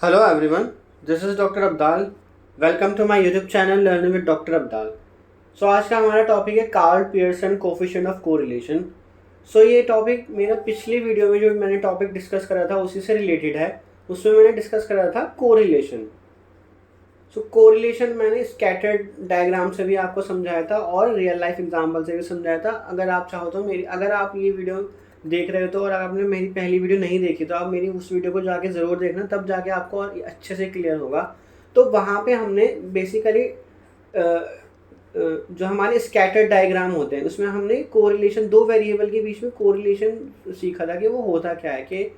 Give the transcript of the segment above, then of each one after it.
Hello everyone, this is Dr. Abdal. Welcome to my YouTube channel Learning with Dr. Abdal. आज का हमारा topic है Karl Pearson coefficient of correlation. ये topic मेरा पिछली video में जो मैंने टॉपिक डिस्कस करा था उसी से रिलेटेड है. उसमें मैंने डिस्कस करा था कोरिलेशन. कोरिलेशन मैंने स्कैटर्ड डायग्राम से भी आपको समझाया था और रियल लाइफ एग्जाम्पल से भी समझाया था. अगर आप चाहो तो अगर आप ये वीडियो देख रहे हो तो और आपने मेरी पहली वीडियो नहीं देखी तो आप मेरी उस वीडियो को जाके ज़रूर देखना, तब जाके आपको और अच्छे से क्लियर होगा. तो वहाँ पे हमने बेसिकली जो हमारे स्कैटर्ड डायग्राम होते हैं उसमें हमने कोरिलेशन, दो वेरिएबल के बीच में कोरिलेशन सीखा था कि वो होता क्या है. कि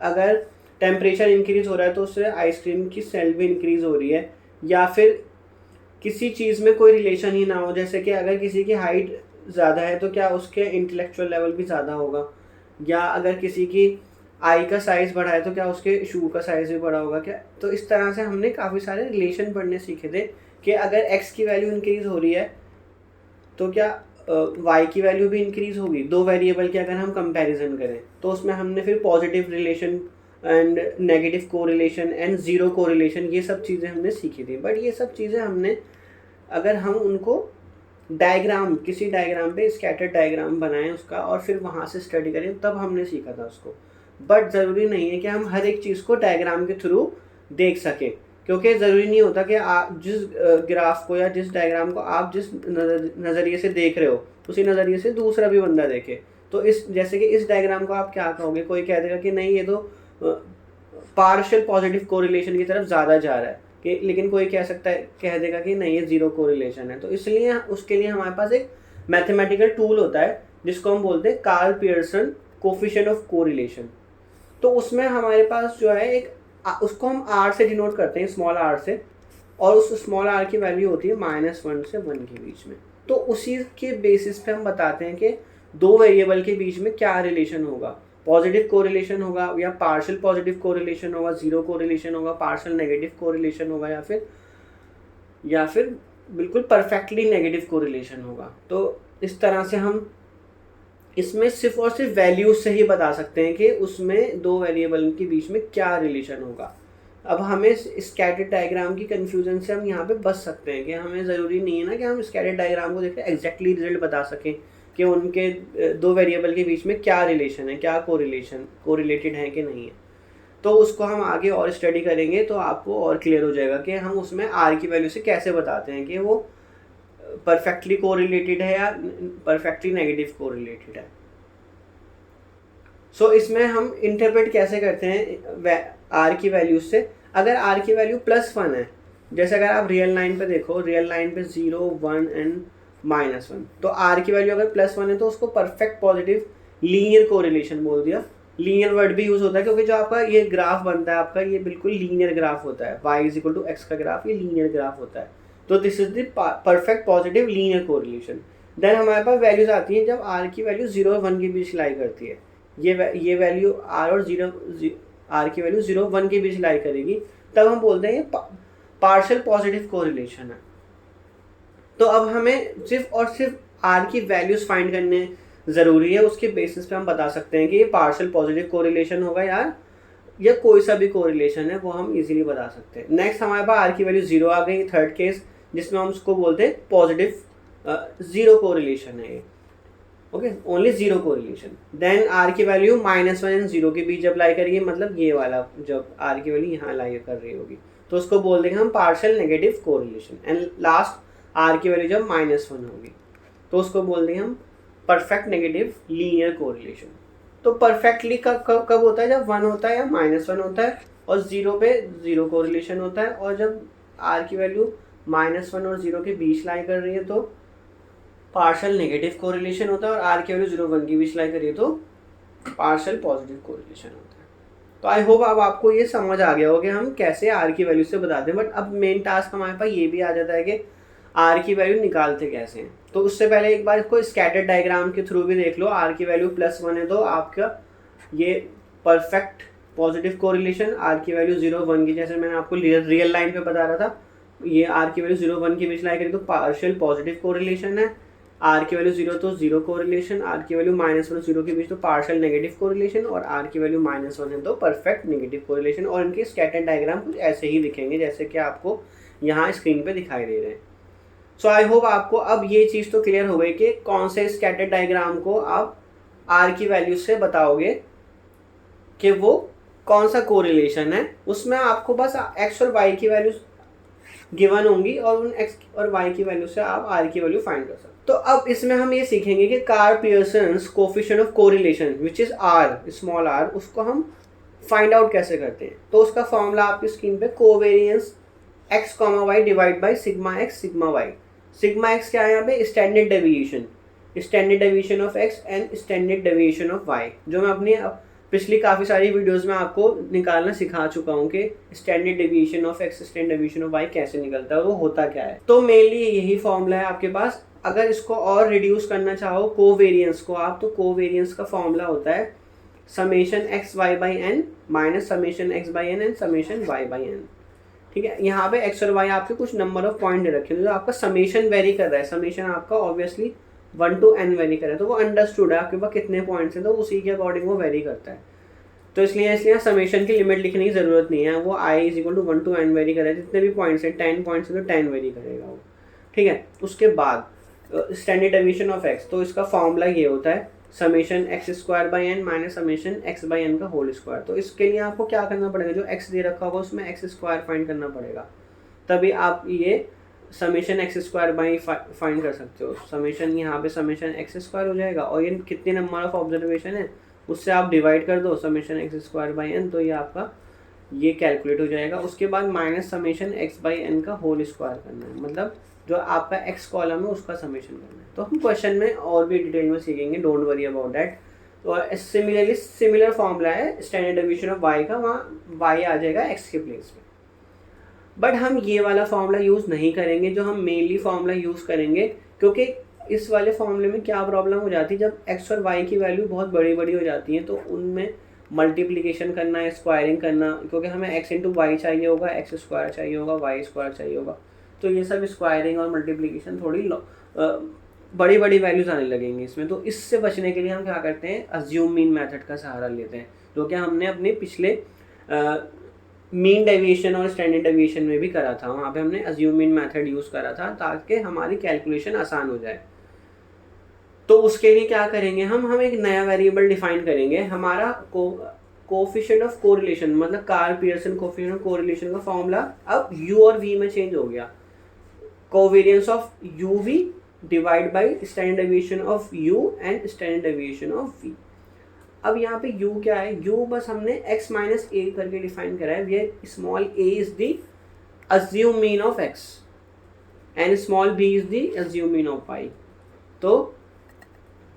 अगर टेम्परेचर इंक्रीज़ हो रहा है तो उससे आइसक्रीम की सेल भी इंक्रीज़ हो रही है, या फिर किसी चीज़ में कोई रिलेशन ही ना हो. जैसे कि अगर किसी की हाइट ज़्यादा है तो क्या उसके इंटेलेक्चुअल लेवल भी ज़्यादा होगा, या अगर किसी की आई का साइज़ बढ़ा है तो क्या उसके शू का साइज़ भी बड़ा होगा क्या. तो इस तरह से हमने काफ़ी सारे रिलेशन पढ़ने सीखे थे कि अगर एक्स की वैल्यू इंक्रीज़ हो रही है तो क्या वाई की वैल्यू भी इंक्रीज़ होगी. दो वेरिएबल के अगर हम कंपैरिजन करें तो उसमें हमने फिर positive relation and negative correlation and zero correlation, ये सब चीज़ें हमने सीखी थी. बट ये सब चीज़ें हमने, अगर हम उनको डायग्राम, किसी डायग्राम पे स्कैटर्ड डायग्राम बनाएं उसका और फिर वहाँ से स्टडी करें, तब हमने सीखा था उसको. बट ज़रूरी नहीं है कि हम हर एक चीज़ को डायग्राम के थ्रू देख सकें, क्योंकि ज़रूरी नहीं होता कि आप जिस ग्राफ को या जिस डायग्राम को आप जिस नज़रिए से देख रहे हो उसी नज़रिए से दूसरा भी बंदा देखे. तो जैसे कि इस डायग्राम को आप क्या कहोगे, कोई कह देगा कि नहीं ये तो पार्शियल पॉजिटिव कोरिलेशन की तरफ ज़्यादा जा रहा है, कि लेकिन कोई कह देगा कि नहीं ये ज़ीरो कोरिलेशन है. तो इसलिए उसके लिए हमारे पास एक मैथमेटिकल टूल होता है जिसको हम बोलते हैं Karl Pearson coefficient of correlation. तो उसमें हमारे पास जो है एक, उसको हम आर से डिनोट करते हैं, स्मॉल आर से, और उस स्मॉल आर की वैल्यू होती है -1 से 1 के बीच में. तो उसी के बेसिस पे हम बताते हैं कि दो वेरिएबल के बीच में क्या रिलेशन होगा. पॉजिटिव कोरिलेशन होगा या पार्शियल पॉजिटिव कोरिलेशन होगा, ज़ीरो कोरिलेशन होगा, पार्शियल नेगेटिव कोरिलेशन होगा, या फिर बिल्कुल परफेक्टली नेगेटिव कोरिलेशन होगा. तो इस तरह से हम इसमें सिर्फ और सिर्फ वैल्यूज से ही बता सकते हैं कि उसमें दो वेरिएबल के बीच में क्या रिलेशन होगा. अब हमें स्कैटर्ड डायग्राम की कन्फ्यूजन से हम यहाँ पे बच सकते हैं कि हमें ज़रूरी नहीं है ना कि हम स्कैटर्ड डायग्राम को देख के एग्जैक्टली रिजल्ट बता सकें कि उनके दो वेरिएबल के बीच में क्या रिलेशन है, क्या कोरिलेटेड है कि नहीं है. तो उसको हम आगे और स्टडी करेंगे तो आपको और क्लियर हो जाएगा कि हम उसमें आर की वैल्यू से कैसे बताते हैं कि वो परफेक्टली कोरिलेटेड है या परफेक्टली नेगेटिव कोरिलेटेड है. इसमें हम इंटरप्रेट कैसे करते हैं आर की वैल्यू से. अगर आर की वैल्यू +1 है, जैसे अगर आप रियल लाइन पे देखो, रियल लाइन पे 0, 1 एंड -1, तो आर की वैल्यू अगर +1 है तो उसको परफेक्ट पॉजिटिव लीनियर कोरिलेशन बोल दिया. लीनियर वर्ड भी यूज़ होता है क्योंकि जो आपका ये ग्राफ बनता है आपका, ये बिल्कुल लीनियर ग्राफ होता है. y=x का ग्राफ ये लीनियर ग्राफ होता है. तो this is the perfect positive linear correlation. Then हमारे पास वैल्यूज आती हैं जब आर की वैल्यू 0 और 1 के बीच लाई करती है. ये वैल्यू आर और आर की वैल्यू 0 1 के बीच लाई करेगी, तब हम बोलते हैं ये पार्शियल पॉजिटिव कोरिलेशन है. तो अब हमें सिर्फ और सिर्फ आर की वैल्यूज फाइंड करने ज़रूरी है. उसके बेसिस पे हम बता सकते हैं कि ये पार्शियल पॉजिटिव कोरिलेशन होगा या कोई सा भी कोरिलेशन है, वो हम इजीली बता सकते हैं. नेक्स्ट हमारे पास आर की वैल्यू 0 आ गई, थर्ड केस, जिसमें हम उसको बोलते हैं पॉजिटिव ज़ीरो कोरिलेशन है ये. Okay, only zero correlation. Then R की वैल्यू -1 एंड 0 के बीच जब लाई करेगी, मतलब ये वाला जब आर की वैल्यू यहाँ लाई कर रही होगी, तो उसको बोल देंगे हम partial negative correlation. And last R की वैल्यू जब -1 होगी तो उसको बोल देंगे हम परफेक्ट नेगेटिव लीनियर कोरिलेशन. तो परफेक्टली कब होता है, जब 1 होता है या -1 होता है और 0 पे 0 कोरिलेशन होता है, और जब आर की वैल्यू -1 और 0 के बीच लाई कर रही है तो पार्शियल नेगेटिव कोरिलेशन होता है, और आर की वैल्यू 0 1 के बीच लाई कर रही है तो पार्शियल पॉजिटिव कोरिलेशन होता है. तो आई होप अब आपको ये समझ आ गया हो कि हम कैसे आर की वैल्यू से बताते हैं. बट अब मेन टास्क हमारे पास ये भी आ जाता है कि आर की वैल्यू निकालते कैसे हैं. तो उससे पहले एक बार इसको स्कैटर्ड डायग्राम के थ्रू भी देख लो. आर की वैल्यू +1 है तो आपका ये परफेक्ट पॉजिटिव कोरिलेशन, आर की वैल्यू 0 1 की, जैसे मैंने आपको रियल लाइन पे बता रहा था, ये आर की वैल्यू 0 1 के बीच लाई करी तो पार्शियल पॉजिटिव कोरिलेशन है. आर की वैल्यू 0 तो जीरो कोरिलेशन, आर की वैल्यू -1 और 0 के बीच तो पार्शियल नेगेटिव कोरिलेशन, और आर की वैल्यू -1 है तो परफेक्ट नेगेटिव कोरिलेशन। और इनके स्कैटर डायग्राम कुछ ऐसे ही दिखेंगे जैसे कि आपको यहाँ स्क्रीन पे दिखाई दे रहे हैं। सो आई होप आपको अब ये चीज़ तो क्लियर हो गई कि कौन से स्कैटर डायग्राम को आप आर की वैल्यू से बताओगे कि वो कौन सा कोरिलेशन है। उसमें आपको बस एक्स और वाई की वैल्यू गिवन होंगी और उन एक्स और वाई की वैल्यू से आप आर की वैल्यू फाइंड कर सकते हो। तो अब इसमें हम ये सीखेंगे कि Karl Pearson's coefficient of correlation which is R, small R, उसको हम फाइंड आउट कैसे करते हैं। तो उसका फॉर्मूला आपकी स्क्रीन पे covariance X comma Y divide by sigma X sigma Y. Sigma X क्या है यहाँ पे, standard deviation of X and standard deviation of Y, जो मैं अपनी पिछली काफ़ी सारी वीडियोस में आपको निकालना सिखा चुका हूँ कि standard deviation of X standard deviation of Y कैसे निकलता है और वो होता क्या है। तो मेनली यही फॉर्मूला है आपके पास। अगर इसको और रिड्यूस करना चाहो कोवेरियंस को आप, तो कोवेरियंस का फॉर्मूला होता है summation x Y by N minus summation x by N and summation Y by N. ठीक है, यहाँ पे एक्स और वाई आपके कुछ नंबर ऑफ पॉइंट दे रखे हैं, जो आपका समेशन वेरी कर रहा है। समेशन आपका ऑब्वियसली 1 to n वेरी करे तो वो अंडरस्टूड है आपके पास कितने पॉइंट्स हैं, तो उसी के अकॉर्डिंग वो वेरी करता है। तो इसलिए समेशन की लिमिट लिखने की ज़रूरत नहीं है, वो i is equal to 1 to n vary करे, जितने भी पॉइंट्स हैं 10 पॉइंट्स हैं तो 10 वेरी करेगा वो। ठीक है, उसके बाद स्टैंडर्ड डेविएशन ऑफ x, तो इसका फॉर्मूला ये होता है summation X square by N minus summation x by N का होल स्क्वायर। तो इसके लिए आपको क्या करना पड़ेगा, जो x दे रखा होगा उसमें एक्स स्क्वायर फाइंड करना पड़ेगा, तभी आप ये summation X square by find कर सकते हो। समेशन यहाँ पे समेशन एक्स स्क्वायर हो जाएगा और ये कितने नंबर ऑफ ऑब्जर्वेशन है उससे आप डिवाइड कर दो summation X square by N, तो ये आपका ये कैलकुलेट हो जाएगा। उसके बाद minus summation x by N का होल स्क्वायर करना है, मतलब जो आपका एक्स कॉलम है उसका समेशन करना है। तो हम क्वेश्चन में और भी डिटेल में सीखेंगे, डोंट वरी अबाउट दैट। तो सिमिलर फॉर्मूला है स्टैंडर्ड डेविएशन ऑफ वाई का, वहाँ वाई आ जाएगा एक्स के प्लेस में। बट हम ये वाला फॉर्मूला यूज़ नहीं करेंगे, जो हम मेनली फॉर्मूला यूज़ करेंगे, क्योंकि इस वाले फॉर्मूले में क्या प्रॉब्लम हो जाती है, जब एक्स और वाई की वैल्यू बहुत बड़ी बड़ी हो जाती हैं तो उनमें मल्टीप्लिकेशन करना है, स्क्वायरिंग करना, क्योंकि हमें एक्स इंटू वाई चाहिए होगा, एक्स स्क्वायर चाहिए होगा, वाई स्क्वायर चाहिए होगा, तो ये सब स्क्वायरिंग और मल्टीप्लिकेशन थोड़ी बड़ी बड़ी वैल्यूज आने लगेंगी इसमें। तो इससे बचने के लिए हम क्या करते हैं, अज्यूम मीन मेथड का सहारा लेते हैं, जो कि हमने अपने पिछले मीन डेविएशन और स्टैंडर्ड डेविएशन में भी करा था। वहाँ पे हमने अज्यूम मीन मेथड यूज़ करा था ताकि हमारी कैलकुलेशन आसान हो जाए। तो उसके लिए क्या करेंगे, हम एक नया वेरिएबल डिफाइन करेंगे, हमारा कोफिशिएंट ऑफ कोरिलेशन, मतलब Karl Pearson coefficient of correlation का फॉर्मूला अब u और v में चेंज हो गया। Covariance of uv divide by standard deviation of u and standard deviation of v। अब यहाँ पे u क्या है, u बस हमने x माइनस a करके डिफाइन करा है, where small a is the assumed mean of x and small b is the assumed mean of y। तो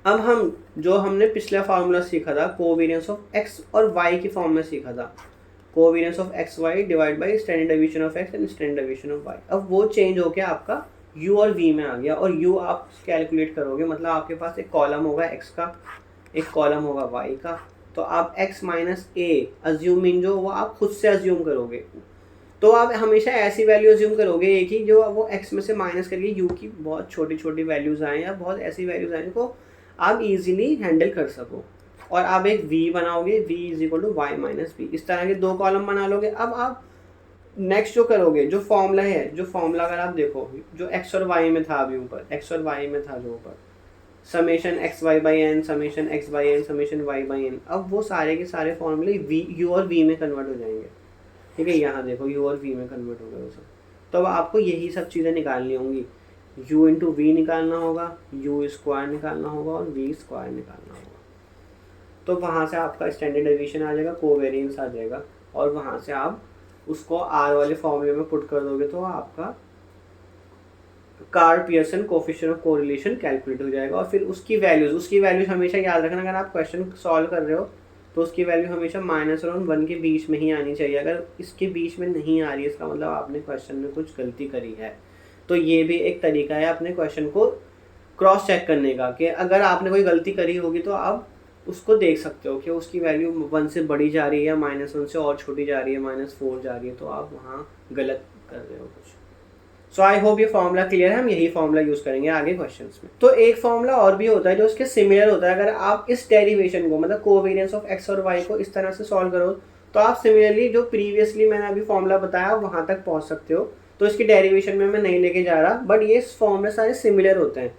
अब हम जो हमने पिछला फार्मूला सीखा था कोवेरियंस ऑफ x और y की फॉर्म में सीखा था, covariance of X Y divide by standard deviation of x and standard deviation of y, अब वो चेंज होकर आपका u और v में आ गया। और u आप कैलकुलेट करोगे, मतलब आपके पास एक कॉलम होगा x का, एक कॉलम होगा y का, तो आप x minus a assume mean जो वो आप खुद से अज्यूम करोगे, तो आप हमेशा ऐसी वैल्यू अज्यूम करोगे एक ही जो वो x में से माइनस करके u की बहुत छोटी छोटी वैल्यूज़ आएँ या बहुत ऐसी वैल्यूज़ आएँ जिनको आप इजीली हैंडल कर सको, और आप एक v बनाओगे, v is equal to Y minus v, इस तरह के दो कॉलम बना लोगे। अब आप नेक्स्ट जो करोगे, जो फॉर्मूला है, जो फॉर्मूला अगर आप देखो जो x और y में था, अभी ऊपर x और y में था जो ऊपर summation x Y by n, summation x by n, summation Y by n, अब वो सारे के सारे फॉर्मूले v u और v में कन्वर्ट हो जाएंगे। ठीक है, यहाँ देखो u और v में कन्वर्ट हो गए वो सब। तो अब आपको यही सब चीज़ें निकालनी होंगी, u इंटू वी निकालना होगा, u स्क्वायर निकालना होगा और v स्क्वायर निकालना होगा। तो वहाँ से आपका स्टैंडर्ड डेविएशन आ जाएगा, कोवेरियंस आ जाएगा, और वहाँ से आप उसको r वाले फॉर्मूले में पुट कर दोगे तो आपका Karl Pearson coefficient of correlation calculate हो जाएगा। और फिर उसकी वैल्यूज हमेशा याद रखना, अगर आप क्वेश्चन सॉल्व कर रहे हो तो उसकी वैल्यू हमेशा माइनस और 1 के बीच में ही आनी चाहिए। अगर इसके बीच में नहीं आ रही है, इसका मतलब आपने क्वेश्चन में कुछ गलती करी है। तो ये भी एक तरीका है अपने क्वेश्चन को क्रॉस चेक करने का, कि अगर आपने कोई गलती करी होगी तो आप उसको देख सकते हो कि उसकी वैल्यू 1 से बढ़ी जा रही है या -1 से और छोटी जा रही है, -4 जा रही है, तो आप वहाँ गलत कर रहे हो कुछ। सो आई होप ये फॉर्मूला क्लियर है, हम यही फॉर्मूला यूज करेंगे आगे क्वेश्चंस में। तो एक फॉर्मूला और भी होता है जो उसके सिमिलर होता है। अगर आप इस डेरिवेशन को मतलब कोवेरियंस ऑफ एक्स और वाई को इस तरह से सॉल्व करो तो आप सिमिलरली जो प्रीवियसली मैंने अभी फॉर्मूला बताया वहां तक पहुंच सकते हो। तो इसकी डेरिवेशन में मैं नहीं लेके जा रहा, बट ये फॉर्मूले सारे सिमिलर होते हैं।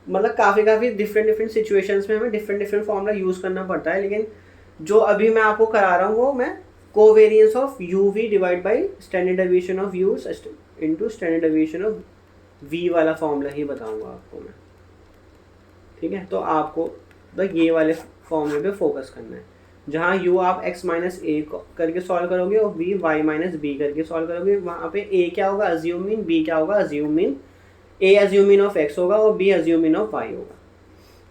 मतलब काफ़ी डिफरेंट सिचुएशंस में हमें डिफरेंट फॉर्मूला यूज़ करना पड़ता है, लेकिन जो अभी मैं आपको करा रहा हूँ वो मैं covariance of u v divide by standard deviation of u into standard deviation of v वाला फॉर्मूला ही बताऊंगा आपको मैं। ठीक है, तो आपको बस ये वाले फॉर्मूले पे फोकस करना है, जहाँ यू आप x माइनस ए करके सॉल्व करोगे और v y माइनस बी करके सॉल्व करोगे। वहाँ पे a क्या होगा अज्यूम मीन, b क्या होगा assume mean, a assume mean of x होगा और b assume mean of y होगा।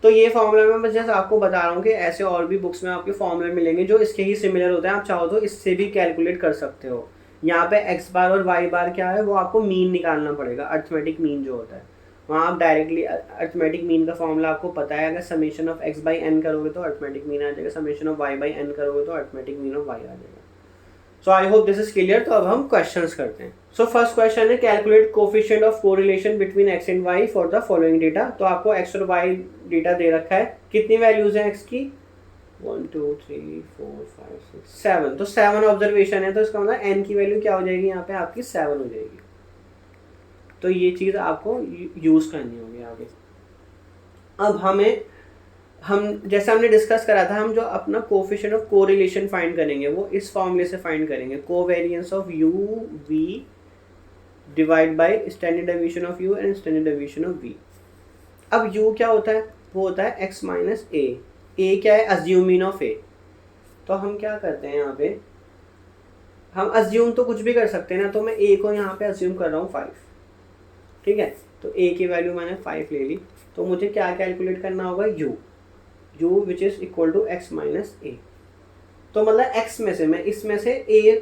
तो ये फॉर्मूला मैं जैसे आपको बता रहा हूँ कि ऐसे और भी बुक्स में आपके फॉर्मूले मिलेंगे जो इसके ही सिमिलर होते हैं। आप चाहो तो इससे भी कैलकुलेट कर सकते हो। यहाँ पे x बार और y बार क्या है वो आपको मीन निकालना पड़ेगा, अर्थमेटिक मीन जो होता है। वहाँ आप डायरेक्टली अर्थमेटिक मीन का फॉर्मूला आपको पता है। अगर summation of x by n करोगे तो अर्थमेटिक मीन आ जाएगा, summation of y by n करोगे तो अर्थमेटिक मीन ऑफ y आ जाएगा। So I hope this is clear. तो अब हम क्वेश्चंस करते हैं। सो फर्स्ट क्वेश्चन है calculate coefficient of correlation between x and y for the following data. तो आपको x और y डेटा दे रखा है। कितनी वैल्यूज हैं x की 1 2 3 4 5 6 7। तो 7 ऑब्जर्वेशन है, तो इसका मतलब n की वैल्यू क्या हो जाएगी यहाँ पे आपकी 7 हो जाएगी। तो ये चीज़ आपको यूज़ करनी होगी आगे। अब हम जैसे हमने डिस्कस करा था, हम जो अपना कोफिशिएंट ऑफ कोरिलेशन फाइंड करेंगे वो इस फॉर्मूले से फाइंड करेंगे, covariance of u v divide by standard deviation of u and standard deviation of v. अब यू क्या होता है, वो होता है x माइनस ए क्या है अज्यूम मीन ऑफ ए। तो हम क्या करते हैं यहाँ पे, हम अज्यूम तो कुछ भी कर सकते हैं ना, तो मैं a को यहाँ पे अज्यूम कर रहा हूँ 5। ठीक है, तो a की वैल्यू मैंने 5 ले ली। तो मुझे क्या कैलकुलेट करना होगा u which is equal to x minus a. तो मतलब x में से मैं इसमें से a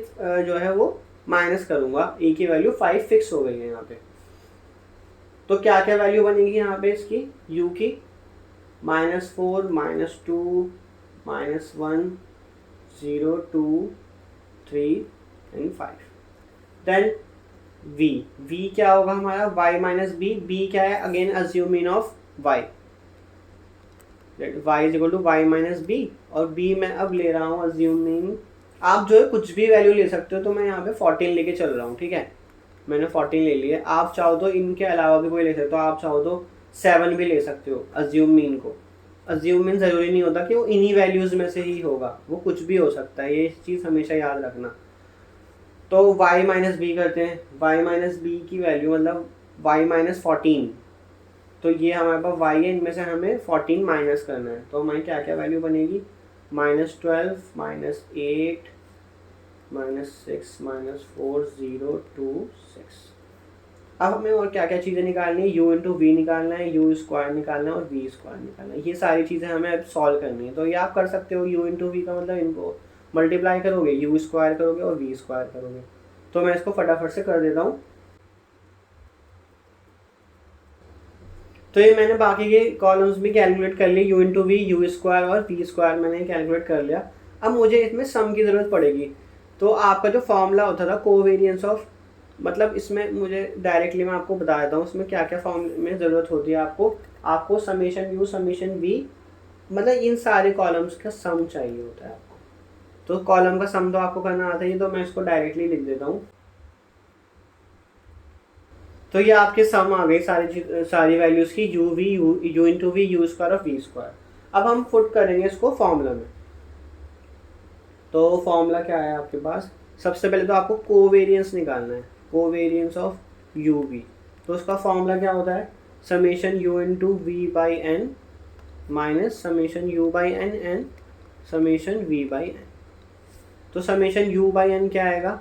जो है वो माइनस करूंगा। a की वैल्यू 5 फिक्स हो गई है यहाँ पे। तो क्या क्या वैल्यू बनेगी यहाँ पे इसकी, u की -4 -2 -1 0 2 3 एंड 5। देन v क्या होगा हमारा y माइनस b क्या है again assume mean of y is equal to Y minus b. और b मैं अब ले रहा हूँ अज्यूम मीन, आप जो है कुछ भी वैल्यू ले सकते हो। तो मैं यहाँ पे 14 लेके चल रहा हूँ। ठीक है, मैंने 14 ले लिया। आप चाहो तो इनके अलावा भी कोई ले सकते हो, आप चाहो तो 7 भी ले सकते हो अज्यूम मीन को। अज्यूम मीन ज़रूरी नहीं होता कि वो इन्हीं वैल्यूज़ में से ही होगा, वो कुछ भी हो सकता है, ये चीज़ हमेशा याद रखना। तो y माइनस बी करते हैं, y माइनस बी की वैल्यू मतलब y माइनस 14। तो ये हमारे पास y है, इनमें से हमें 14 माइनस करना है। तो हमारी क्या क्या वैल्यू बनेगी -12 -8 -6 -4 0 2 6। अब हमें और क्या क्या चीज़ें निकालनी है, u इंटू वी निकालना है, u स्क्वायर निकालना है और v स्क्वायर निकालना है। ये सारी चीज़ें हमें अब सॉल्व करनी है। तो ये आप कर सकते हो, u इंटू वी का मतलब इनको मल्टीप्लाई करोगे, u स्क्वायर करोगे और v स्क्वायर करोगे। तो मैं इसको फटाफट से कर देता हूँ। तो ये मैंने बाकी के कॉलम्स भी कैलकुलेट कर लिए, u into v u square और v स्क्वायर मैंने कैलकुलेट कर लिया। अब मुझे इसमें सम की ज़रूरत पड़ेगी। तो आपका जो फॉर्मूला होता था कोवेरियंस ऑफ, मतलब इसमें मुझे डायरेक्टली मैं आपको बता देता हूँ इसमें क्या क्या फॉर्म में ज़रूरत होती है आपको समेशन यू समेशन वी, मतलब इन सारे कॉलम्स का सम चाहिए होता है आपको। तो कॉलम का सम तो आपको करना आता ही, तो मैं इसको डायरेक्टली लिख देता हूँ। तो ये आपके सम आ गई सारी वैल्यूज़ की, u into v u square और वी स्क्वायर। अब हम पुट करेंगे इसको फॉर्मूला में। तो फॉर्मूला क्या है आपके पास, सबसे पहले तो आपको कोवेरियंस निकालना है, कोवेरियंस ऑफ यू वी। तो उसका फॉर्मूला क्या होता है, summation u into v by N minus summation u by N and summation v by N. तो समेशन यू बाई एन क्या आएगा,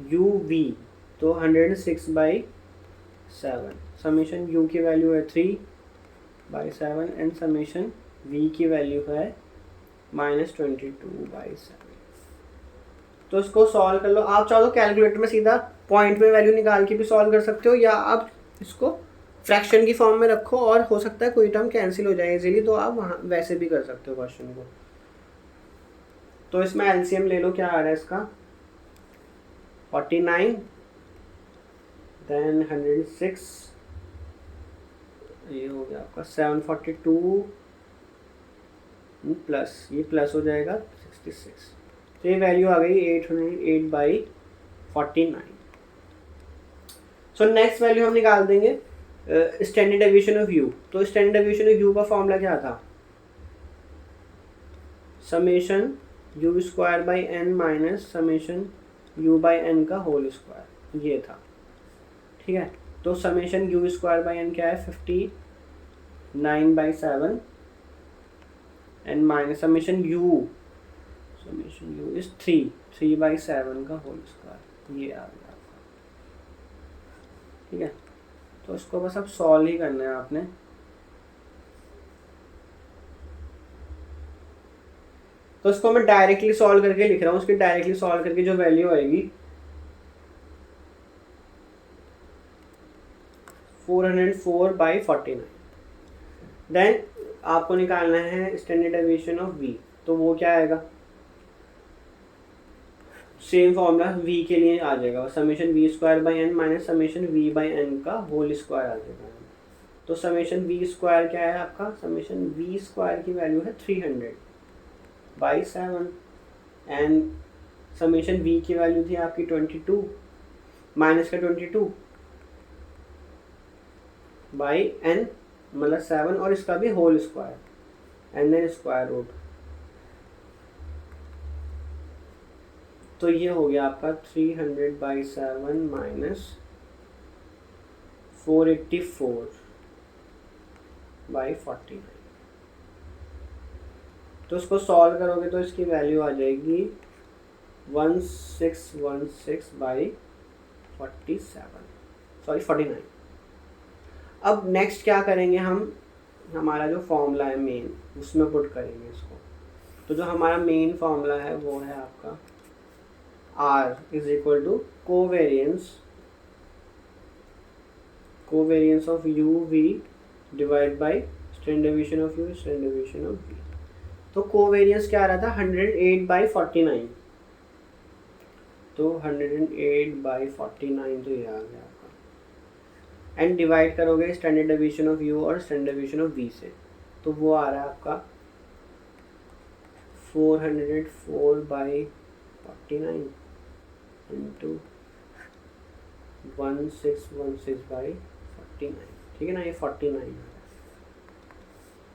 यू वी तो 106/7। समेशन यू की वैल्यू है 3/7 एंड समेशन वी की वैल्यू है -22/7। तो इसको सॉल्व कर लो। आप चाहो तो कैलकुलेटर में सीधा पॉइंट में वैल्यू निकाल के भी सॉल्व कर सकते हो, या आप इसको फ्रैक्शन की फॉर्म में रखो और हो सकता है कोई टर्म कैंसिल हो जाए इजीली, तो आप वहाँ वैसे भी कर सकते हो क्वेश्चन को। तो इसमें एलसीएम ले लो, क्या आ रहा है इसका 49, देन 106, ये हो गया आपका 742 प्लस, ये प्लस हो जाएगा 66। तो ये वैल्यू आ गई 808/49। सो नेक्स्ट वैल्यू हम निकाल देंगे स्टैंडर्ड डेविएशन ऑफ यू। तो स्टैंडर्ड डेविएशन ऑफ यू का फॉर्मूला क्या था, summation u square by N minus summation u by N का होल स्क्वायर, ये था। ठीक है, तो summation u square by n क्या है 59/7 n minus summation u is 3/7 का होल स्क्वायर, ये आ गया आपका। ठीक है, तो इसको बस अब सॉल्व ही करना है आपने। तो इसको मैं डायरेक्टली सॉल्व करके लिख रहा हूँ, उसकी डायरेक्टली सॉल्व करके जो वैल्यू आएगी 404/49। देन आपको निकालना है स्टैंडर्ड डेविएशन ऑफ v, तो वो क्या आएगा, सेम फॉर्मूला v के लिए आ जाएगा, summation v square by N minus summation v by N का होल स्क्वायर आ जाएगा। तो समेशन v स्क्वायर क्या है आपका, समेशन v स्क्वायर की वैल्यू है 300/7 एंड समेशन v की वैल्यू थी आपकी 22 माइनस का 22 बाई एन मतलब 7 और इसका भी whole square and then square root. तो ये हो गया आपका 300/7 माइनस 484/49। तो इसको सॉल्व करोगे तो इसकी वैल्यू आ जाएगी 1616/47 अब नेक्स्ट क्या करेंगे हम, हमारा जो फॉर्मूला है मेन उसमें पुट करेंगे इसको। तो जो हमारा मेन फॉर्मूला है वो है आपका R is equal to covariance of u v divide by standard deviation of u standard deviation of v. तो कोवेरियंस क्या आ रहा था 108/49, तो 108/49 तो ये आ गया आपका, एंड डिवाइड करोगे स्टैंडर्ड डेविएशन ऑफ यू और स्टैंडर्ड डेविएशन ऑफ वी से, तो वो आ रहा है आपका 404/49 इंटू 1616/49। ठीक है ना, ये 49 है।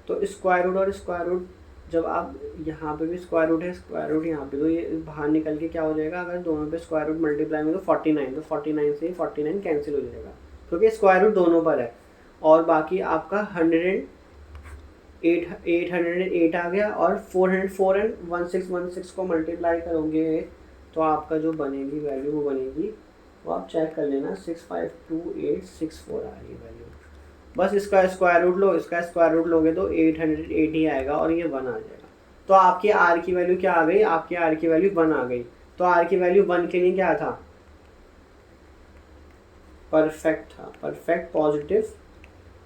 तो स्क्वायर रूट और स्क्वायर रूट जब आप यहाँ पे भी स्क्वायर रूट है, स्क्वायर रूट यहाँ पे, तो ये बाहर निकल के क्या हो जाएगा, अगर दोनों पे स्क्वायर रूट मल्टीप्लाई में तो 49, तो 49 से 49 कैंसिल हो जाएगा क्योंकि स्क्वायर रूट दोनों पर है। और बाकी आपका 808 आ गया और 404 एंड 1616 को मल्टीप्लाई करोगे तो आपका जो बनेगी वैल्यू वो बनेगी, वो आप चेक कर लेना 652864 आ रही है वैल्यू। बस इसका स्क्वायर रूट लो, इसका स्क्वायर रूट लोगे तो 808 ही आएगा और ये 1 आ जाएगा। तो आपकी आर की वैल्यू क्या आ गई, आपकी आर की वैल्यू 1 आ गई। तो आर की वैल्यू 1 के लिए क्या था, परफेक्ट था, परफेक्ट पॉजिटिव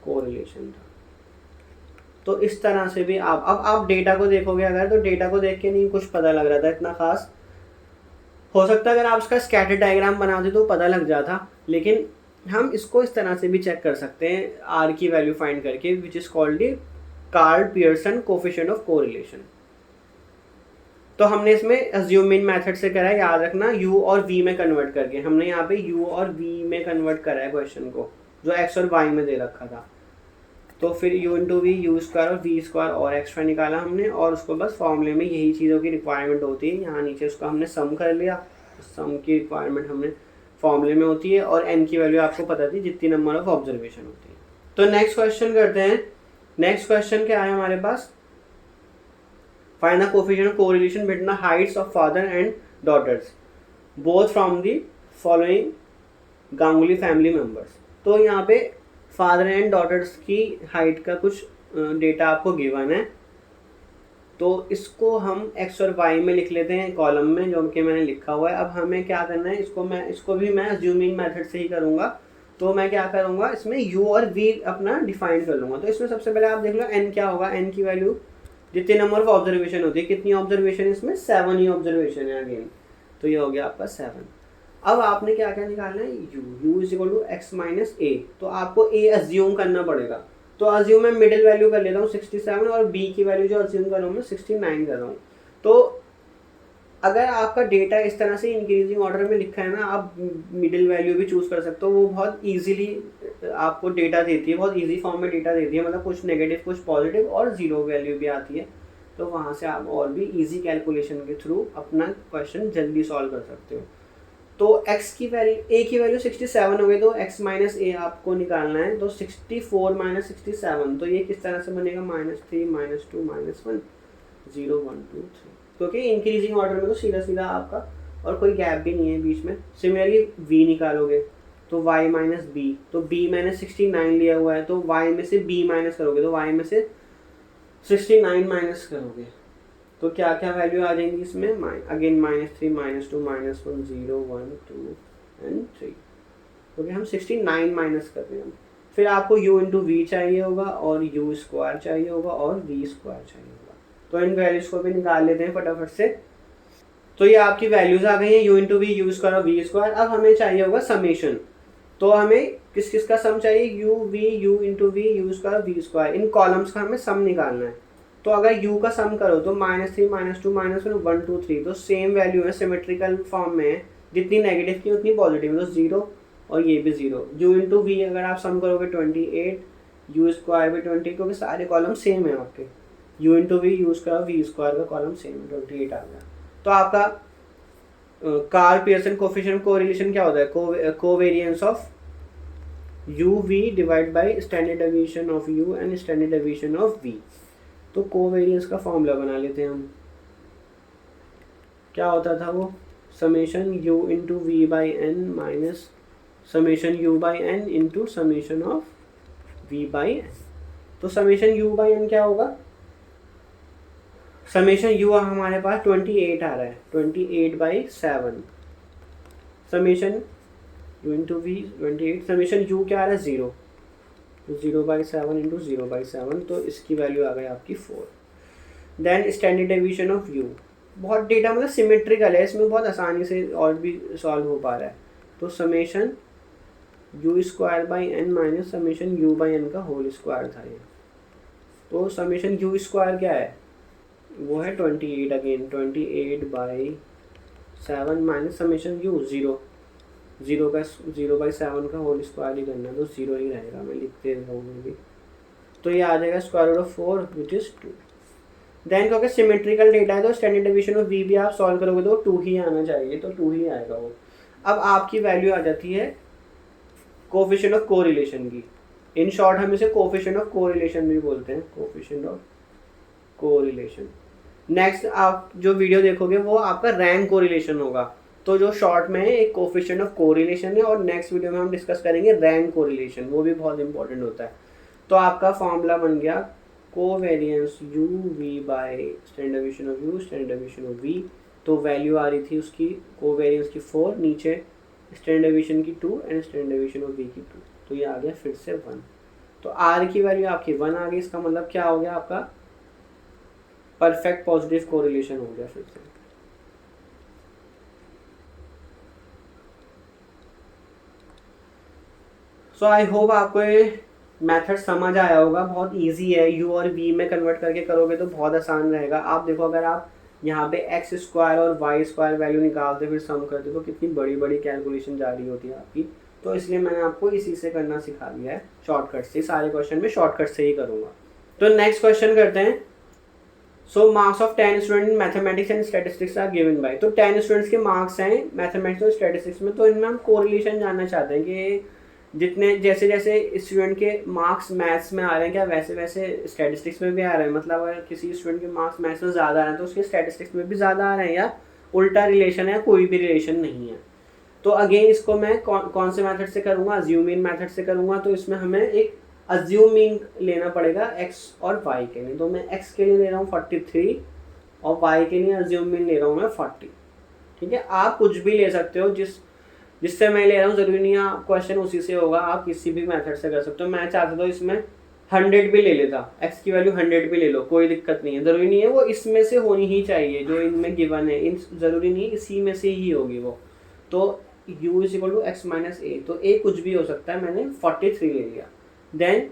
कोरिलेशन था। तो इस तरह से भी अब आप डेटा को देखोगे अगर, तो डेटा को देख के नहीं कुछ पता लग रहा था इतना खास, हो सकता है अगर आप इसका स्कैटर डायग्राम बनाते तो पता लग जाता, लेकिन हम इसको इस तरह से भी चेक कर सकते हैं आर की वैल्यू फाइंड करके, which is called the Karl Pearson coefficient of correlation. तो हमने इसमें अज्यूमिंग मेथड से करा है, याद रखना, u और v में कन्वर्ट करके। हमने यहाँ पे u और v में कन्वर्ट करा है क्वेश्चन को, जो x और y में दे रखा था। तो फिर u into v, u square और v स्क्वायर और एक्स्ट्रा निकाला हमने, और उसको बस फॉर्मूले में यही चीज़ों की रिक्वायरमेंट होती है। यहाँ नीचे उसका हमने सम कर लिया, सम की रिक्वायरमेंट हमने फॉर्मूले में होती है, और n की वैल्यू आपको पता थी जितनी नंबर ऑफ ऑब्जर्वेशन होती है। तो नेक्स्ट क्वेश्चन करते हैं। नेक्स्ट क्वेश्चन क्या है हमारे पास, find the coefficient of correlation between the heights of father and daughters both from the following Ganguly family members. तो यहाँ पे फादर एंड डॉटर्स की हाइट का कुछ डेटा आपको गिवन है, तो इसको हम x और y में लिख लेते हैं कॉलम में, जो कि मैंने लिखा हुआ है। अब हमें क्या करना है, इसको भी मैं अज्यूमिंग मेथड से ही करूँगा। तो मैं क्या करूँगा, इसमें u और v अपना डिफाइन कर लूँगा। तो इसमें सबसे पहले आप देख लो n क्या होगा, n की वैल्यू जितने नंबर ऑफ ऑब्जर्वेशन होती है, कितनी ऑब्जर्वेशन, इसमें 7 ही ऑब्जर्वेशन है अगेन, तो ये हो गया आपका 7। अब आपने क्या क्या निकालना है, u is equal to x minus a, तो आपको a अज्यूम करना पड़ेगा। तो अज्यूम मैं मिडिल वैल्यू कर लेता हूँ 67 और b की वैल्यू जो अज्यूम कर रहा हूँ मैं 69 कर रहा हूँ। तो अगर आपका डेटा इस तरह से इंक्रीजिंग ऑर्डर में लिखा है ना, आप मिडिल वैल्यू भी चूज कर सकते हो, वो बहुत इजीली आपको डेटा देती है, बहुत इजी फॉर्म में डेटा देती है, मतलब कुछ नेगेटिव कुछ पॉजिटिव और जीरो वैल्यू भी आती है। तो वहाँ से आप और भी इजी कैलकुलेशन के थ्रू अपना क्वेश्चन जल्दी सॉल्व कर सकते हो। तो x की वैल्यू, a की वैल्यू 67 हो गई, तो x माइनस ए आपको निकालना है। तो 64 माइनस 67, तो ये किस तरह से बनेगा, -3 -2 -1 0 1 2 3, क्योंकि इंक्रीजिंग ऑर्डर में तो सीधा सीधा आपका और कोई गैप भी नहीं है बीच में। सिमिलरली v निकालोगे तो y माइनस बी, तो b मैंने 69 लिया हुआ है, तो y में से b माइनस करोगे तो y में से 69 माइनस करोगे तो क्या क्या वैल्यू आ जाएंगी इसमें, अगेन -3 -2 -1 0 1 2 एंड 3, क्योंकि हम 69 माइनस कर रहे हैं। फिर आपको u इंटू वी चाहिए होगा और u स्क्वायर चाहिए होगा और v स्क्वायर चाहिए होगा। तो इन वैल्यूज को भी निकाल लेते हैं फटाफट से। तो ये आपकी वैल्यूज आ गई हैं, u into v, u square और वी स्क्वायर। अब हमें चाहिए होगा समेशन, तो हमें किस किस का सम चाहिए, u v, u into v, u square v square, इन कॉलम्स का हमें सम निकालना है। तो अगर u का सम करो तो -3 -2 -1 1 2 3, तो सेम वैल्यू है, सिमेट्रिकल फॉर्म में है, जितनी नेगेटिव की उतनी पॉजिटिव, तो 0 और ये भी 0। u इंटू वी अगर आप सम करोगे 28, यू स्क्वायर भी 20, क्योंकि सारे कॉलम सेम है आपके, u into v, u square v square का कॉलम सेम है, 28 आ गया। तो आपका कार्ल पियर्सन कोफिशिएंट कोरिलेशन क्या होता है, covariance of u v divide by standard deviation of u and standard deviation of v. तो कोवेरिएंस का फॉर्मूला बना लेते हैं हम। क्या होता था वो, summation u into v by N minus summation u by n into summation of v by N. तो समेशन यू बाई एन क्या होगा, समेशन यू हमारे पास 28 आ रहा है, 28/7, summation u into v 28, summation u क्या आ रहा है 0, 0/7 इंटू 0/7, तो इसकी वैल्यू आ गई आपकी 4। Then standard deviation of u, बहुत डेटा मतलब सिमेट्रिकल है, इसमें बहुत आसानी से और भी सॉल्व हो पा रहा है। तो summation u square by N minus summation u by N का होल स्क्वायर था ये। तो समेशन यू स्क्वायर क्या है, वो है 28, अगेन 28/7 माइनस समेशन यू 0/7 का होल स्क्वायर ही करना, तो 0 ही रहेगा, मैं लिखते रहूँगा भी। तो ये आ जाएगा square root of 4 which is 2। Then क्योंकि सिमेट्रिकल डेटा है तो स्टैंडर्ड डेविएशन ऑफ वी भी आप सॉल्व करोगे तो 2 ही आना चाहिए, तो 2 ही आएगा वो। अब आपकी वैल्यू आ जाती है कोफिशिएंट ऑफ कोरिलेशन की, इन शॉर्ट हम इसे कोफिशिएंट ऑफ कोरिलेशन भी बोलते हैं, कोफिशिएंट ऑफ कोरिलेशन। नेक्स्ट आप जो वीडियो देखोगे वो आपका रैंक कोरिलेशन होगा, तो जो शॉर्ट में है एक कोफिशिएंट ऑफ कोरिलेशन है, और नेक्स्ट वीडियो में हम डिस्कस करेंगे रैंक कोरिलेशन, वो भी बहुत इंपॉर्टेंट होता है। तो आपका फॉर्मूला बन गया covariance u v by standard deviation of u standard deviation of v. तो वैल्यू आ रही थी उसकी कोवेरिएंस की 4, नीचे स्टैंडर्ड डेविएशन की 2 and standard deviation of v की 2, तो ये आ गया फिर से 1। तो आर की वैल्यू आपकी 1 आ गई, इसका मतलब क्या हो गया, आपका परफेक्ट पॉजिटिव कोरिलेशन हो गया फिर से। सो आई होप आपको ये मेथड समझ आया होगा, बहुत इजी है, यू और वी में कन्वर्ट करके करोगे तो बहुत आसान रहेगा। आप देखो अगर आप यहाँ पे एक्स स्क्वायर और वाई स्क्वायर वैल्यू निकालते फिर सम करते तो कितनी बड़ी बड़ी कैलकुलेशन जा रही होती है आपकी। तो इसलिए मैंने आपको इसी से करना सिखा दिया है, शॉर्टकट से, सारे क्वेश्चन में शॉर्टकट से ही करूँगा। तो नेक्स्ट क्वेश्चन करते हैं। So marks of 10 student mathematics and statistics are given by, तो 10 स्टूडेंट्स के मार्क्स हैं मैथमेटिक्स और स्टैटिस्टिक्स में, तो इनमें हम कोरिलेशन जानना चाहते हैं कि जितने जैसे जैसे स्टूडेंट के मार्क्स मैथ्स में आ रहे हैं क्या वैसे वैसे स्टैटिस्टिक्स में भी आ रहे हैं, मतलब अगर किसी स्टूडेंट के मार्क्स मैथ्स में ज़्यादा आ रहे हैं तो उसके स्टैटिस्टिक्स में भी ज़्यादा आ रहे हैं, या उल्टा रिलेशन है, कोई भी रिलेशन नहीं है। तो अगेन इसको मैं कौन से मेथड से करूँगा, अज्यूम मीन मेथड से करूँगा। तो इसमें हमें एक अज्यूम मीन लेना पड़ेगा x और y के लिए, तो मैं x के लिए ले रहा हूँ 43 और y के लिए अज्यूम मीन ले रहा हूँ मैं 40। ठीक है, आप कुछ भी ले सकते हो, जिससे मैं ले रहा हूँ, ज़रूरी नहीं है आप क्वेश्चन उसी से होगा, आप किसी भी मेथड से कर सकते हो। मैं चाहता था इसमें 100 भी ले लेता, x की वैल्यू 100 भी ले लो, कोई दिक्कत नहीं है, ज़रूरी नहीं है वो इसमें से होनी ही चाहिए जो इनमें गिवन है, इन ज़रूरी नहीं इसी में से ही होगी वो। तो u is equal to x minus a, तो ए कुछ भी हो सकता है, मैंने 43 ले लिया। देन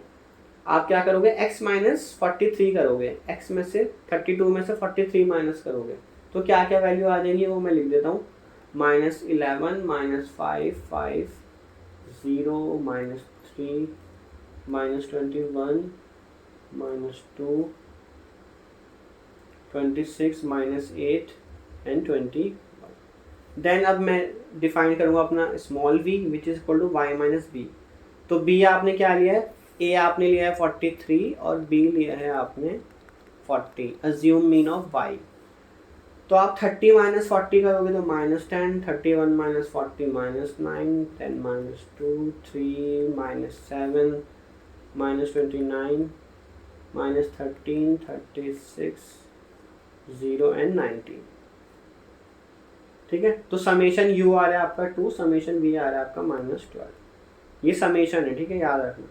आप क्या करोगे, x माइनस 43 करोगे, x में से 32 में से 43 माइनस करोगे, तो क्या क्या वैल्यू आ जाएंगी वो मैं लिख देता हूँ। -11 -5 5 0 -3 -21 -2 26 -8 एंड 20। देन अब मैं डिफाइन करूँगा अपना small v which is equal to y minus b. तो b आपने क्या लिया है, a आपने लिया है 43 और b लिया है आपने 40, अज्यूम मीन ऑफ y। तो आप 30 माइनस 40 करोगे तो -10, 31 माइनस 40 -9, 10 -2 3 -7 -29 -13 36 0 एंड 19। ठीक है, तो समेशन u आ रहा है आपका 2, समेशन v आ रहा है आपका -12। ये समेशन है, ठीक है, याद रखना।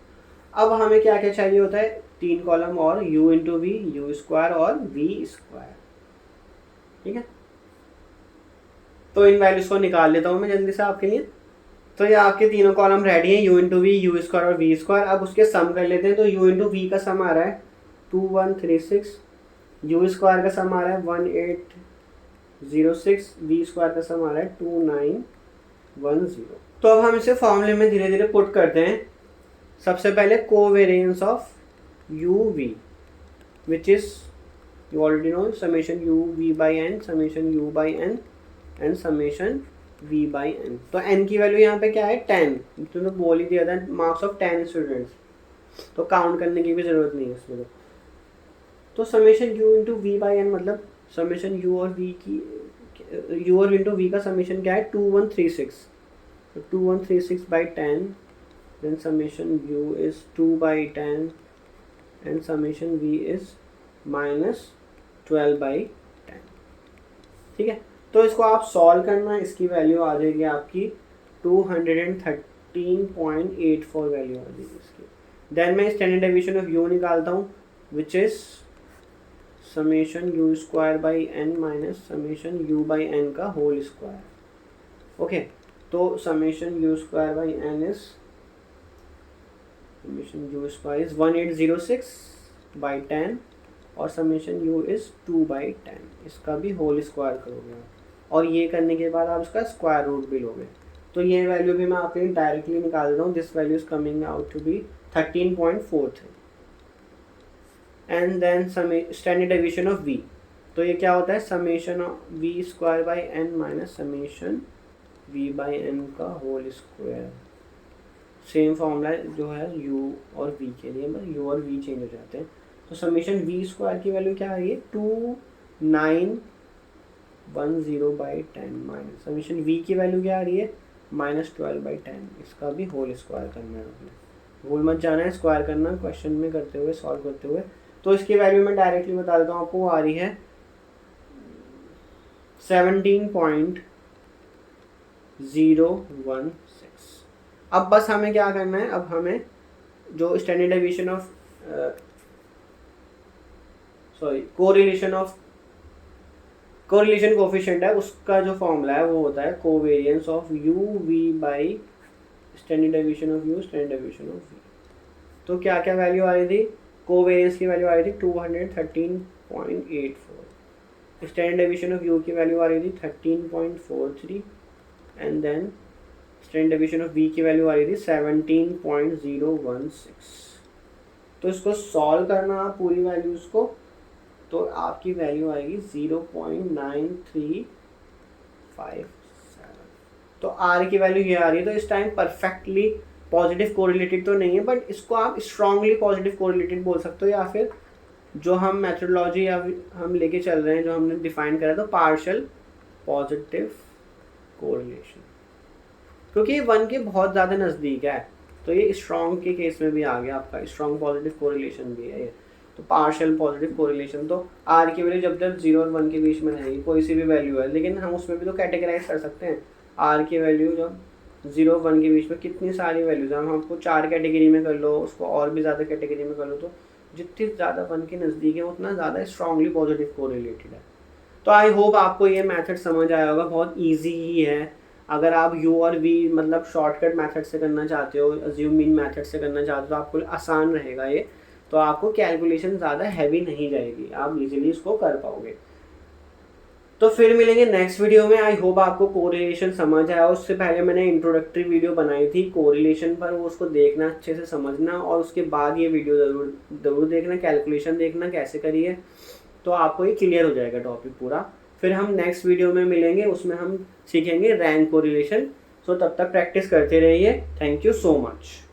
अब हमें क्या क्या चाहिए होता है, 3 कॉलम और u into v, u square और v स्क्वायर। ठीक है, तो इन वैल्यूज को निकाल लेता हूँ मैं जल्दी से आपके लिए। तो ये आपके तीनों कॉलम रेडी हैं, u into v, u square और वी स्क्वायर। अब उसके सम कर लेते हैं। तो u इंटू वी का सम आ रहा है 2136, यू स्क्वायर का सम आ रहा है 1806, वी स्क्वायर का सम आ रहा है 2910। तो अब हम इसे फॉर्मूले में धीरे धीरे पुट करते हैं। सबसे पहले covariance of u v which is you already know, summation u v by n, summation u by N and summation v by N. तो n की वैल्यू यहाँ पे क्या है 10, तुमने बोल ही दिया था मार्क्स ऑफ 10 स्टूडेंट्स, तो काउंट करने की भी जरूरत नहीं है इसमें। तो summation u into v by n मतलब समेशन u और v की, u और इंटू v का समेशन क्या है 2136, तो 2136 by 10, then summation u is 2 by 10 and summation v is -12 by 10। ठीक है, तो इसको आप सॉल्व करना, इसकी वैल्यू आ जाएगी आपकी 213.84 वैल्यू आ जाएगी इसकी। देन मैं स्टैंडर्ड डेविएशन ऑफ u निकालता हूँ which is summation u square by N minus summation u by N का होल स्क्वायर। ओके, तो summation u square by n is summation u square is 1806 by 10 और summation u is 2 by 10, इसका भी whole square करोगे आप, और ये करने के बाद आप इसका स्क्वायर रूट भी लोगे। तो ये वैल्यू भी मैं आपके लिए डायरेक्टली निकाल देता हूँ। This value is coming out to be 13.43 and then standard deviation of v। तो ये क्या होता है, summation of v square by N minus summation v by N का होल स्क्वायर। सेम फॉर्मूला जो है u और v के लिए, बस u और v चेंज हो जाते हैं। तो समेशन वी स्क्वायर की वैल्यू क्या आ रही है 2910 बाई 10 माइनस समेशन वी की वैल्यू क्या आ रही है -12 बाई 10, इसका भी होल स्क्वायर करना है। भूल मत जाना है स्क्वायर करना क्वेश्चन में करते हुए, सॉल्व करते हुए। तो इसकी वैल्यू मैं डायरेक्टली बता देता हूँ आपको, वो आ रही है 17.016। अब बस हमें क्या करना है, अब हमें जो standard deviation of correlation coefficient है उसका जो फॉर्मूला है वो होता है covariance of u v by standard deviation of u standard deviation of v. तो क्या क्या वैल्यू आ रही थी, कोवेरिएंस की वैल्यू आ रही थी 213.84, स्टैंडर्ड डेविएशन ऑफ यू की वैल्यू आ रही थी 13.43 and then standard deviation of v की वैल्यू आ रही थी 17.016। तो इसको सॉल्व करना आप पूरी वैल्यूज को, तो आपकी वैल्यू आएगी 0.9357। तो r की वैल्यू ये आ रही है। तो इस टाइम परफेक्टली पॉजिटिव कोरिलेटेड तो नहीं है, बट इसको आप स्ट्रांगली पॉजिटिव कोरिलेटेड बोल सकते हो, या फिर जो हम मेथोडोलॉजी या हम लेके चल रहे हैं जो हमने डिफाइन करा तो पार्शियल पॉजिटिव कोरिलेशन, क्योंकि ये 1 के बहुत ज़्यादा नज़दीक है। तो ये स्ट्रॉन्ग के केस में भी आ गया आपका, स्ट्रॉन्ग पॉजिटिव कोरिलेशन भी है ये। तो पार्शियल पॉजिटिव कोरिलेशन, तो आर की वैल्यू जब जब 0 और 1 के बीच में रहेगी, कोई सी भी वैल्यू है, लेकिन हम उसमें भी तो कैटेगराइज कर सकते हैं। आर की वैल्यू जब 0 और 1 के बीच में कितनी सारी वैल्यूज हैं, हम आपको 4 कैटेगरी में कर लो, उसको और भी ज़्यादा कैटेगरी में कर लो, तो जितनी ज़्यादा 1 के नज़दीक है उतना ज़्यादा स्ट्रांगली पॉजिटिव कोरिलेटेड है। तो आई होप आपको ये मेथड समझ आया होगा, बहुत ईजी ही है। अगर आप यू और वी मतलब शॉर्टकट मेथड से करना चाहते हो, अज्यूम मीन मेथड से करना चाहते हो, तो आपको आसान रहेगा ये, तो आपको कैलकुलेशन ज़्यादा हैवी नहीं जाएगी, आप इजीली इसको कर पाओगे। तो फिर मिलेंगे नेक्स्ट वीडियो में। आई होप आपको कोरिलेशन समझ आया। उससे पहले मैंने इंट्रोडक्टरी वीडियो बनाई थी कोरिलेशन पर, वो उसको देखना, अच्छे से समझना, और उसके बाद ये वीडियो ज़रूर देखना, कैलकुलेशन देखना कैसे करिए, तो आपको ये क्लियर हो जाएगा टॉपिक पूरा। फिर हम नेक्स्ट वीडियो में मिलेंगे, उसमें हम सीखेंगे रैंक कोरिलेशन। सो तब तक प्रैक्टिस करते रहिए। Thank you so much.